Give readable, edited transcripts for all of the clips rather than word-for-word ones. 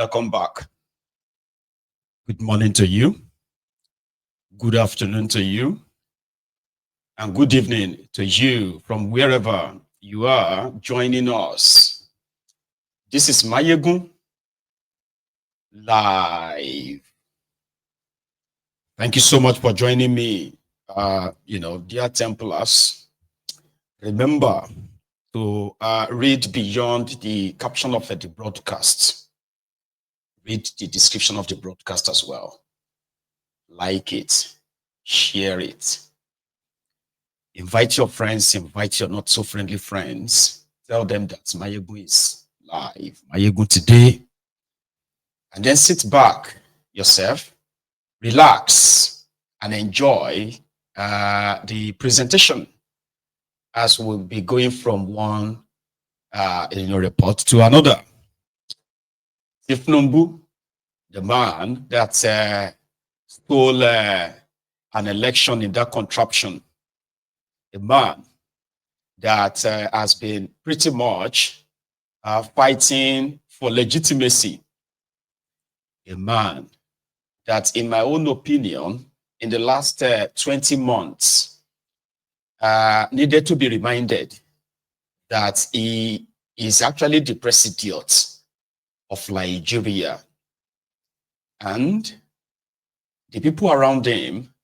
Welcome back. Good morning to you. Good afternoon to you. And good evening to you from wherever you are joining us. This is Mayegun Live. Thank you so much for joining me. Dear Templars, remember to read beyond the caption of the broadcast. Read the description of the broadcast as well. Like it, share it. Invite your friends, invite your not so friendly friends. Tell them that Mayegun is live. Mayegun today. And then sit back yourself, relax, and enjoy the presentation as we'll be going from one report to another. Tinubu, the man that stole an election in that contraption, a man that has been pretty much fighting for legitimacy, a man that, in my own opinion, in the last 20 months, needed to be reminded that he is actually the president of Nigeria. And the people around him,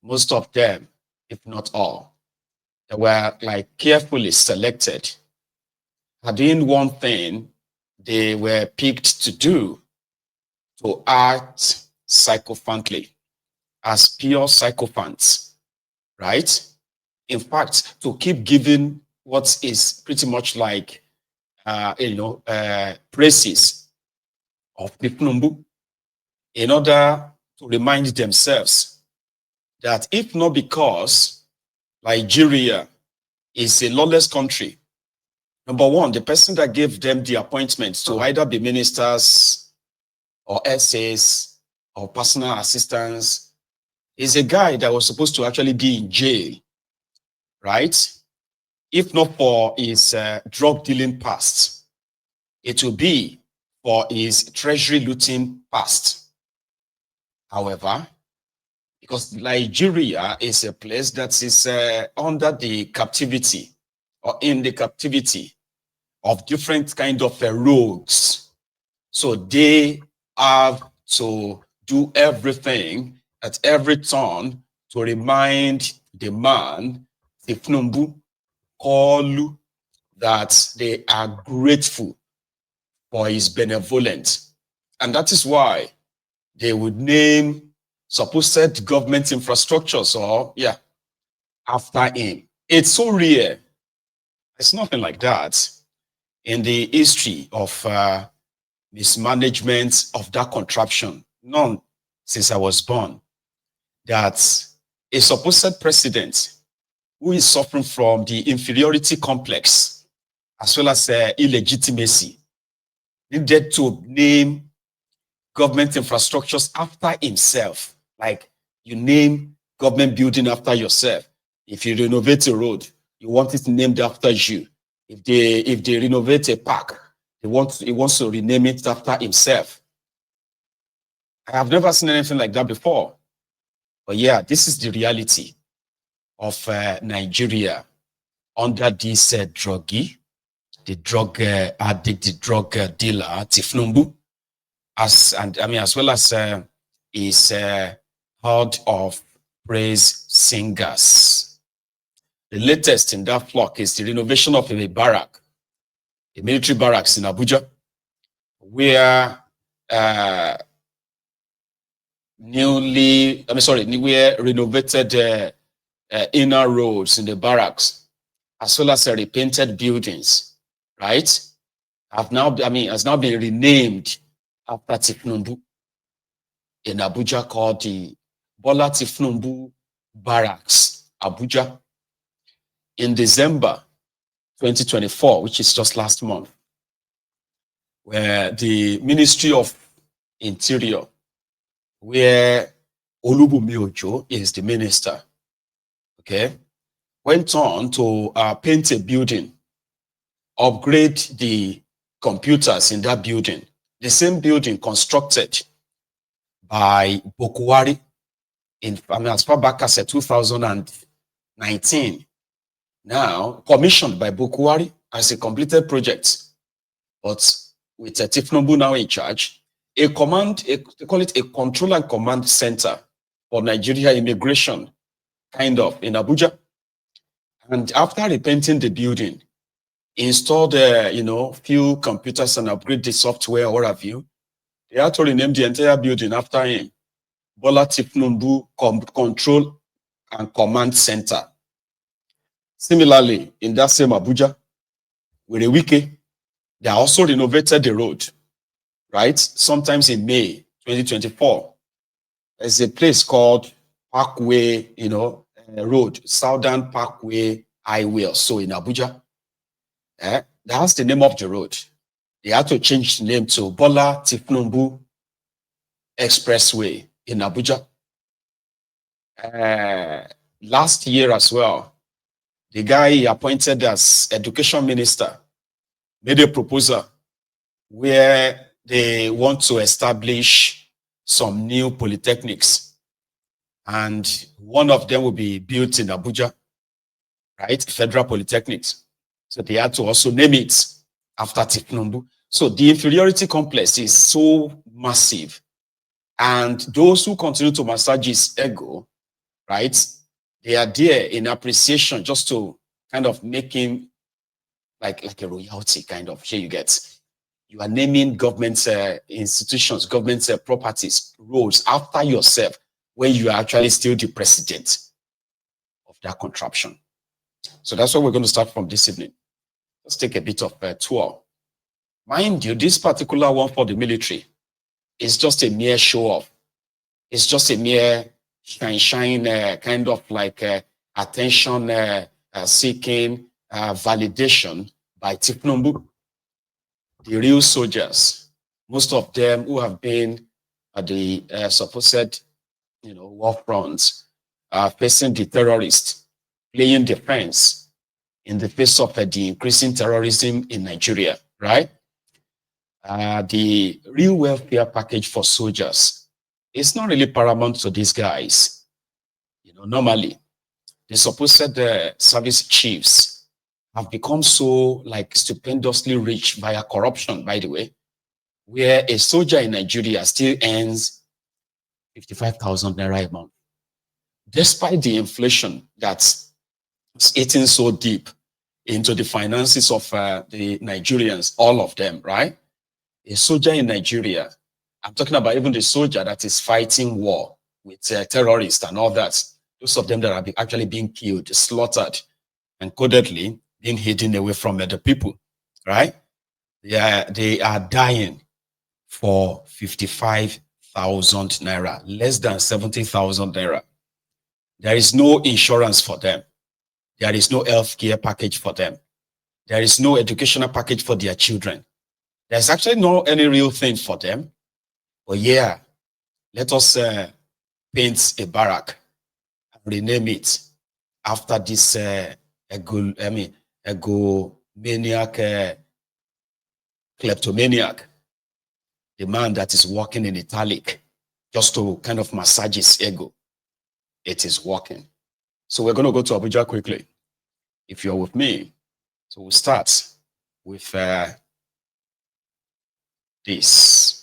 most of them, if not all, they were like carefully selected. Doing one thing they were picked to do, to act sycophantly, as pure sycophants, right? In fact, to keep giving what is pretty much like, praises of Tinubu in order to remind themselves that if not because Nigeria is a lawless country, number one, the person that gave them the appointment to either be ministers or SAs or personal assistants is a guy that was supposed to actually be in jail, right? If not for his drug dealing past, it will be for his treasury looting past. However, because Nigeria is a place that is under the captivity or in the captivity of different kind of rogues, so they have to do everything at every turn to remind the man, Tinubu, Kolu, that they are grateful for his benevolence. And that is why they would name supposed government infrastructures after him. It's so rare. It's nothing like that in the history of mismanagement of that contraption. None since I was born. That a supposed president who is suffering from the inferiority complex as well as illegitimacy needed to name government infrastructures after himself. Like you name government building after yourself. If you renovate a road, you want it named after you. If they renovate a park, he wants to rename it after himself. I have never seen anything like that before. But yeah, this is the reality of Nigeria under this druggie, the drug addict, the drug dealer, Tinubu, as well as his horde of praise singers. The latest in that flock is the renovation of a barrack, a military barracks in Abuja, where renovated inner roads in the barracks, as well as repainted buildings, right? Has now been renamed after Tinubu in Abuja, called the Bola Tinubu Barracks, Abuja. In December 2024, which is just last month, where the Ministry of Interior, where Olubunmi Ojo is the minister, okay, went on to paint a building, upgrade the computers in that building, the same building constructed by Bokwari as far back as 2019. Now commissioned by Bokwari as a completed project, but with Tinubu now in charge, they call it a control and command center for Nigeria immigration, kind of, in Abuja. And after repainting the building, installed, few computers and upgrade the software, or what have you, they actually named the entire building after him, Bola Tinubu Control and Command Center. Similarly, in that same Abuja, with a wiki, they also renovated the road, right? Sometimes in May 2024, there's a place called Parkway, Road, Southern Parkway Highway, so in Abuja. That's the name of the road. They had to change the name to Bola Tinubu Expressway in Abuja. Last year as well, the guy he appointed as education minister made a proposal where they want to establish some new polytechnics, and one of them will be built in Abuja, right? Federal Polytechnics. So they had to also name it after Tinubu. So the inferiority complex is so massive, and those who continue to massage his ego, right? They are there in appreciation just to kind of make him like a royalty kind of. Here you get. You are naming government institutions, government properties, roads after yourself when you are actually still the president of that contraption. So that's what we're going to start from this evening. Let's take a bit of a tour. Mind you, this particular one for the military is just a mere show off. It's just a mere shine, kind of like attention seeking validation by Tinubu. The real soldiers, most of them who have been at the supposed, war fronts, facing the terrorists, playing defense in the face of the increasing terrorism in Nigeria, right? The real welfare package for soldiers is not really paramount to these guys. Normally, the supposed service chiefs have become so stupendously rich via corruption, by the way, where a soldier in Nigeria still earns 55,000 naira a month, despite the inflation that's eating so deep into the finances of the Nigerians, all of them, right? A soldier in Nigeria, I'm talking about even the soldier that is fighting war with terrorists and all that, those of them that are actually being killed, slaughtered, and codedly being hidden away from the people, right? They are dying for 55,000 naira, less than 70,000 naira. There is no insurance for them. There is no health care package for them. There is no educational package for their children. There's actually no any real thing for them. But yeah, let us paint a barrack and rename it after this egomaniac, kleptomaniac, the man that is walking in italic just to kind of massage his ego. It is working. So we're going to go to Abuja quickly, if you're with me. So we'll start with this.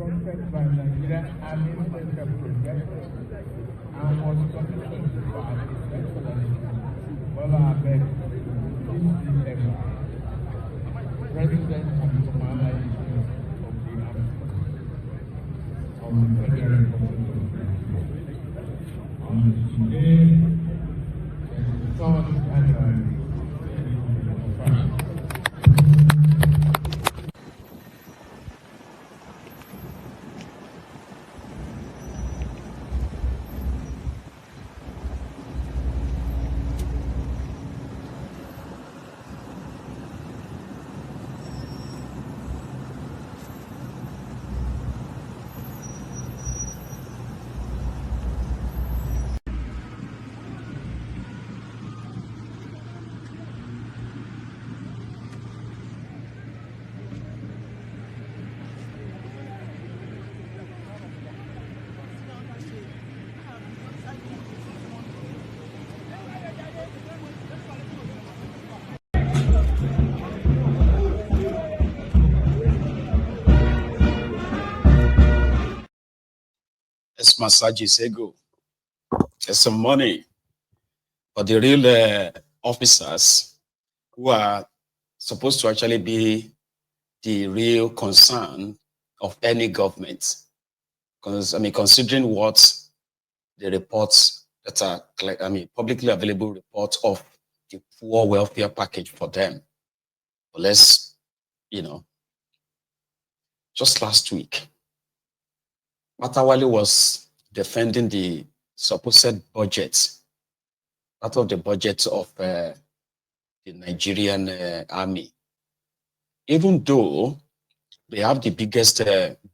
Confronted by Nigerian Army Special Project and was commissioned by His Excellency Bola Ahmed Tinubu, President and Commander-in-Chief of the Army of the Federal Republic of Nigeria. Today, the 3rd annual It's massages ego. There's some money. But the real officers who are supposed to actually be the real concern of any government. Because, I mean, considering what the reports that are, publicly available reports of the poor welfare package for them. But let's, just last week, Matawali was defending the supposed budget, part of the budget of the Nigerian army. Even though they have the biggest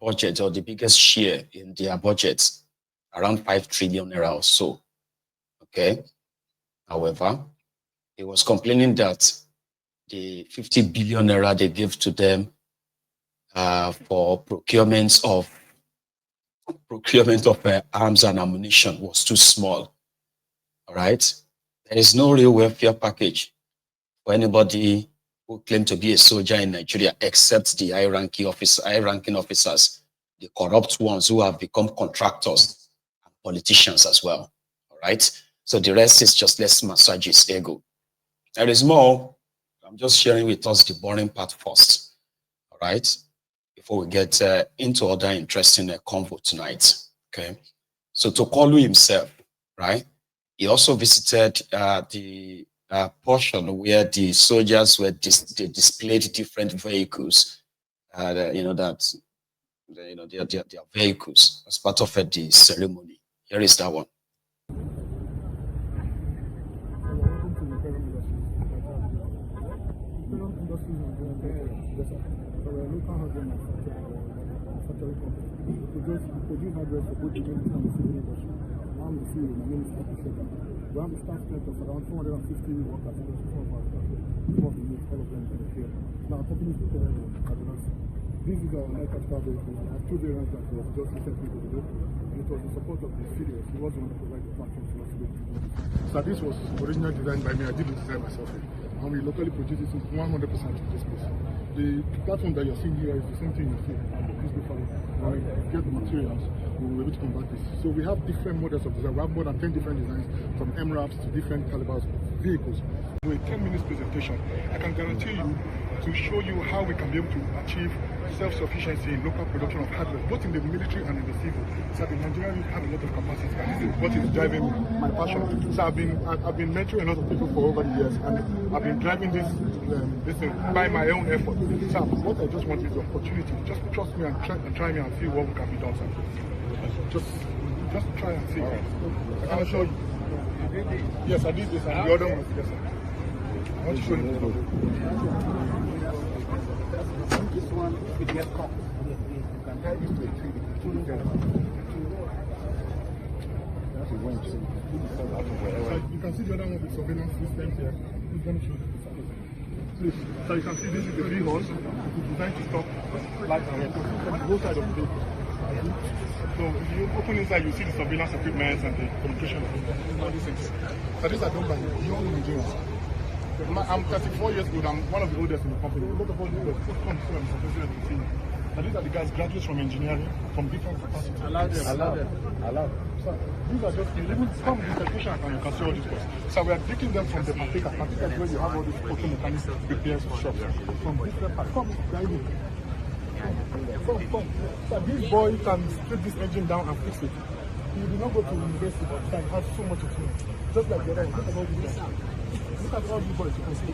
budget or the biggest share in their budget, around 5 trillion naira or so. Okay. However, he was complaining that the 50 billion naira they gave to them for procurement of arms and ammunition was too small. All right. There is no real welfare package for anybody who claim to be a soldier in Nigeria, except the high-ranking officers, the corrupt ones who have become contractors and politicians as well. All right. So the rest is just let's massage his ego. There is more. I'm just sharing with us the boring part first. All right. Before we get into other interesting convo tonight. Okay. So Tokolu himself, right? He also visited the portion where the soldiers were they displayed different vehicles, their vehicles as part of the ceremony. Here is that one. Produce hardware for both the military and the civil industry. Now I'm the CEO, my name is Abuja. We have a staff strength of around 450 workers across some of our staff, some of the youth, all of them in the field. Now, our company is prepared in Kaduna. This is our night capital vehicle. I have 2 variants that was just recently delivered, and it was the support of the CDS. He was the one that provided the platform to us to do this. So this was originally designed by me. I did the design myself. And we locally produce it 100% in this place. The platform that you're seeing here is the same thing you see at the Peace Before. When we get the materials, we will be able to convert this. So we have different models of design. We have more than 10 different designs, from MRAPs to different calibers of vehicles. With a 10-minute presentation, I can guarantee you to show you how we can be able to achieve self-sufficiency in local production of hardware, both in the military and in the civil. So in Nigeria, we have a lot of capacity, and this is what is driving my passion. So I've been mentoring a lot of people for over the years, and I've been driving this thing by my own effort. So what I just want is the opportunity. Just trust me and try me and see what can be done, sir. Just try and see. I can assure you. Yes, I did this, and the other one. Yes, sir. I want to show you. This one with the cup. You can tie this to a tree. So you can see the other one with surveillance systems here. Who's going to show you? Please. So you can see this is the V-hole. It's designed to stop light and air from both sides of the vehicle. So if you open inside, you see the surveillance equipment and the communication all these things. So these are done by young Nigerians. I'm 34 years old. I'm one of the oldest in the company. A lot of us come to see And these are the guys graduates from engineering, from different capacities. Allow them. So these are just even some of the technicians, and you can see all these boys. So we are taking them from the Patika. Patika is where you have all these auto mechanics repairs shops. From different parts. Come, driving. Come. So this boy can strip this engine down and fix it. He did not go to university, but he has so much experience. Just like the other one. Look at all these boys, you can see.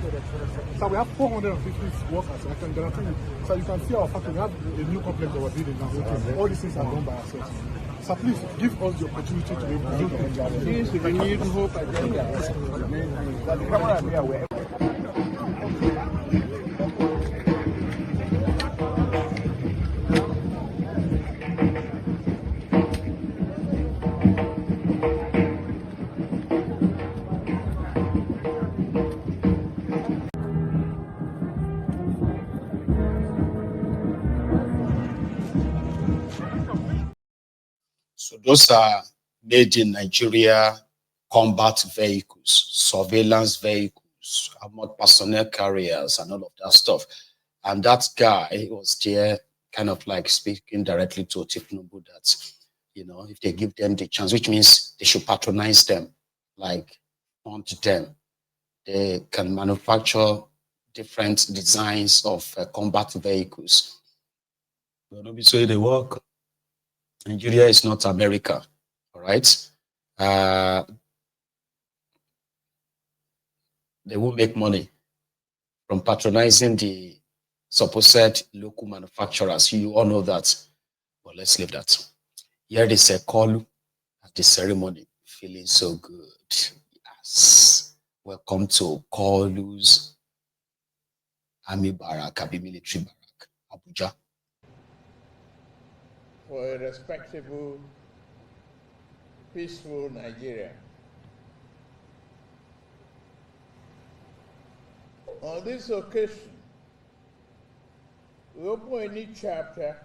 So we have 450 workers, I can guarantee you. So you can see our factory. We have a new complex that we're building now. All these things are done by ourselves. So please give us the opportunity to be able to do that. This is the renewed hope agenda. So those are made in Nigeria combat vehicles, surveillance vehicles, armored personnel carriers, and all of that stuff. And that guy was there kind of like speaking directly to Tinubu that, you know, if they give them the chance, which means they should patronize them, like hunt them. They can manufacture different designs of combat vehicles. But don't be so they work. Nigeria is not America, all right? They will make money from patronizing the supposed local manufacturers. You all know that, but let's leave that. Here is a call at the ceremony, feeling so good. Yes. Welcome to Kolu's Army Barrack, Abi Military Barrack, Abuja. For a respectable, peaceful Nigeria. On this occasion, we open a new chapter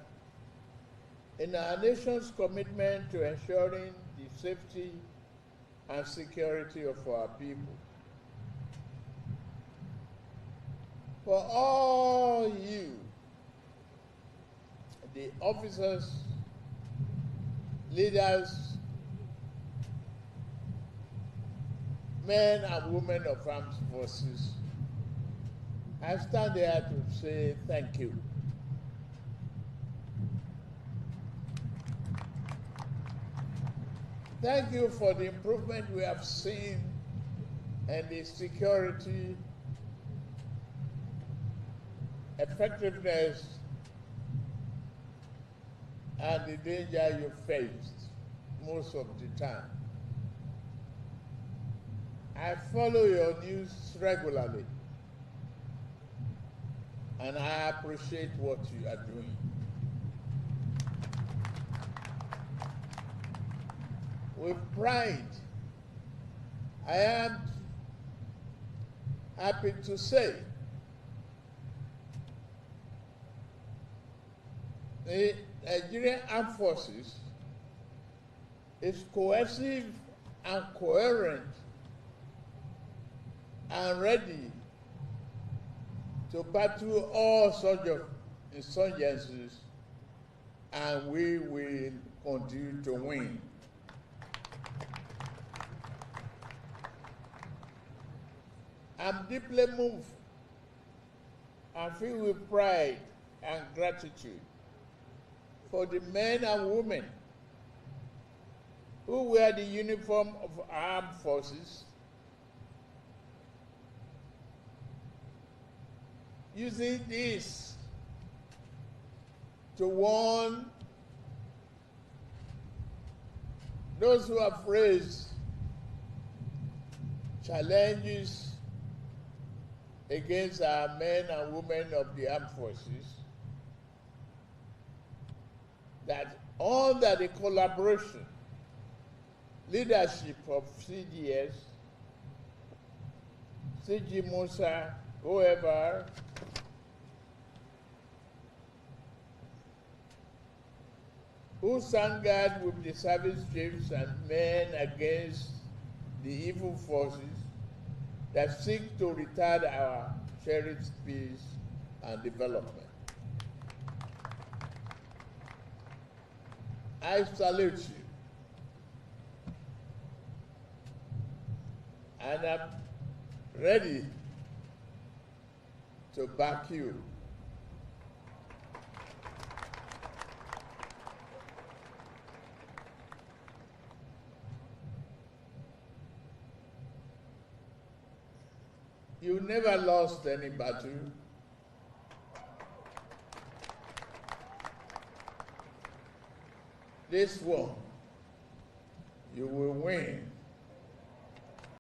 in our nation's commitment to ensuring the safety and security of our people. For all you, the officers, leaders, men and women of armed forces, I stand here to say thank you. Thank you for the improvement we have seen and the security, effectiveness, and the danger you faced most of the time. I follow your news regularly, and I appreciate what you are doing. With pride, I am happy to say the Nigerian Armed Forces is cohesive and coherent and ready to battle all sorts of insurgencies, and we will continue to win. I'm deeply moved and filled with pride and gratitude for the men and women who wear the uniform of armed forces, using this to warn those who have raised challenges against our men and women of the armed forces, that under the collaboration, leadership of CDS, CG Musa, whoever, who stand guard with the service chiefs and men against the evil forces that seek to retard our cherished peace and development. I salute you. And I'm ready to back you. You never lost any battle. This one, you will win.